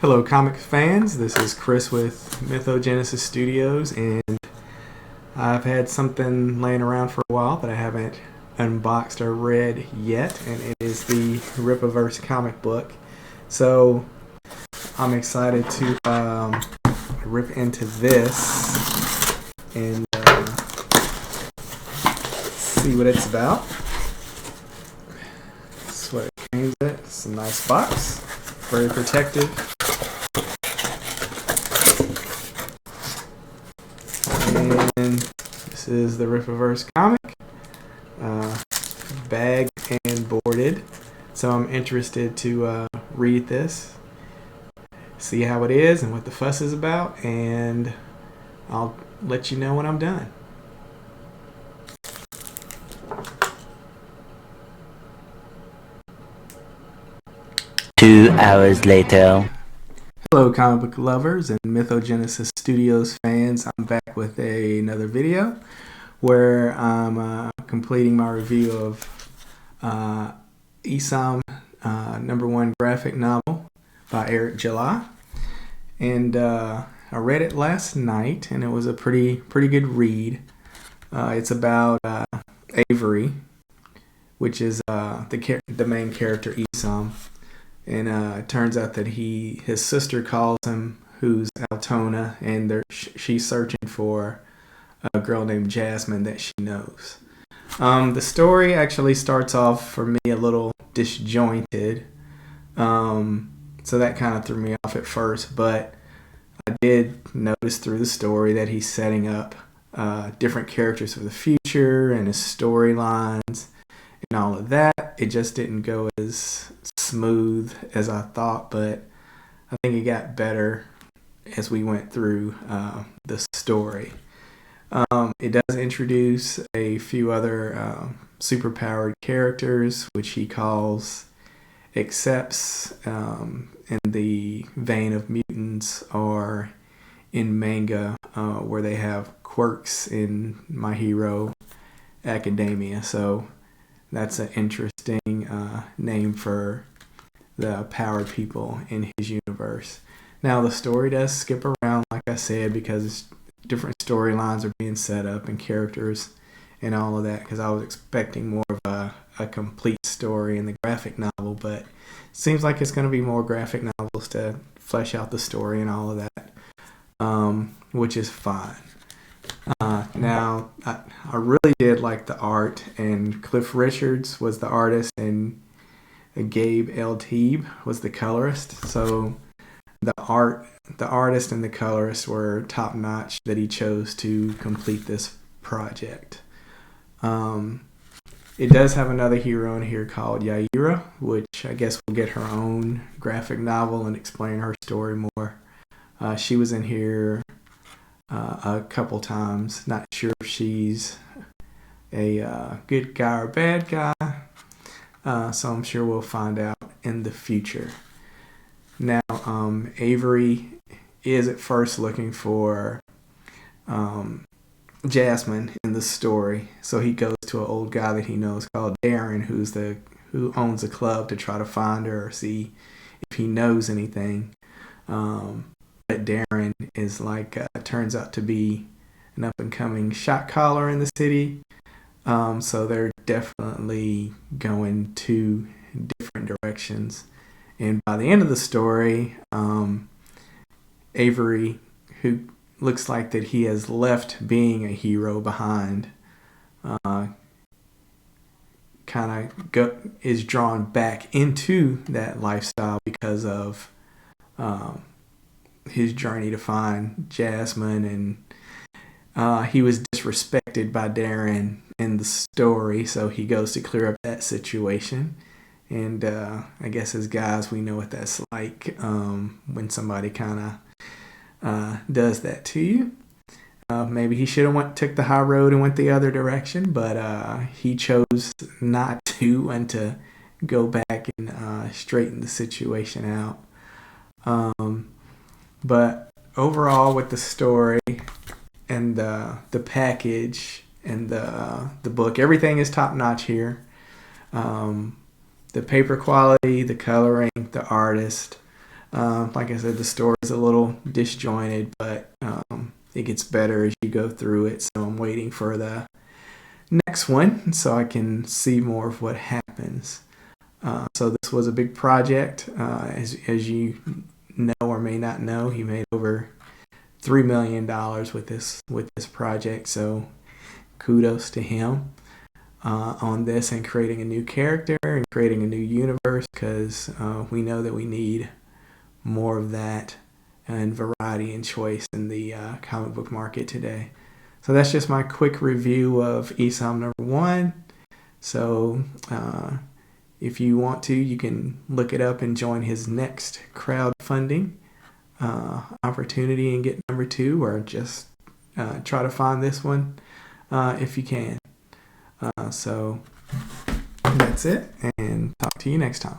Hello, comic fans. This is Chris with Mythogenesis Studios, and I've had something laying around for a while that I haven't unboxed or read yet, and it is the Rippaverse comic book. So I'm excited to rip into this and see what it's about. That's what it came with. It's a nice box, very protective. And this is the Rippaverse comic, bagged and boarded. So I'm interested to read this, see how it is and what the fuss is about, and I'll let you know when I'm done. Two hours later. Hello, comic book lovers and Mythogenesis Studios fans. I'm back with another video where I'm completing my review of ISOM #1 graphic novel by Eric July. And I read it last night, and it was a pretty good read. It's about Avery, which is the main character, ISOM. And it turns out that his sister calls him, who's Altona, and she's searching for a girl named Jasmine that she knows. The story actually starts off for me a little disjointed, so that kind of threw me off at first. But I did notice through the story that he's setting up different characters for the future and his storylines and all of that. It just didn't go as smooth as I thought, but I think it got better as we went through the story. It does introduce a few other superpowered characters, which he accepts in the vein of mutants or in manga, where they have quirks in My Hero Academia. So that's an interesting name for the powered people in his universe. Now, the story does skip around, like I said, because different storylines are being set up and characters and all of that, because I was expecting more of a complete story in the graphic novel, but it seems like it's going to be more graphic novels to flesh out the story and all of that, which is fine. Now, I really did like the art, and Cliff Richards was the artist, and Gabe L. Teeb was the colorist. So the artist and the colorist were top notch that he chose to complete this project. It does have another hero in here called Yaira, which I guess will get her own graphic novel and explain her story more. She was in here a couple times. Not sure if she's a good guy or bad guy. So I'm sure we'll find out in the future. Now, Avery is at first looking for Jasmine in the story. So he goes to an old guy that he knows called Darren, who owns a club, to try to find her or see if he knows anything. But Darren is turns out to be an up-and-coming shot caller in the city. So they're definitely going two different directions. And by the end of the story, Avery, who looks like that he has left being a hero behind, is drawn back into that lifestyle because of his journey to find Jasmine, and he was disrespected by Darren in the story, so he goes to clear up that situation. And I guess as guys, we know what that's like when somebody kind of does that to you. Maybe he should have took the high road and went the other direction, but he chose not to, and to go back and straighten the situation out. But overall, with the story and the package and the book, everything is top notch here. The paper quality, the coloring, the artist, Like I said, the story is a little disjointed, but it gets better as you go through it. So I'm waiting for the next one so I can see more of what happens. So this was a big project. As you know or may not know, he made over $3 million with this project. So kudos to him on this and creating a new character and creating a new universe, because we know that we need more of that and variety and choice in the comic book market today. So that's just my quick review of ISOM #1. So if you want to, you can look it up and join his next crowdfunding opportunity and get #2, or just try to find this one if you can. So that's it, and talk to you next time.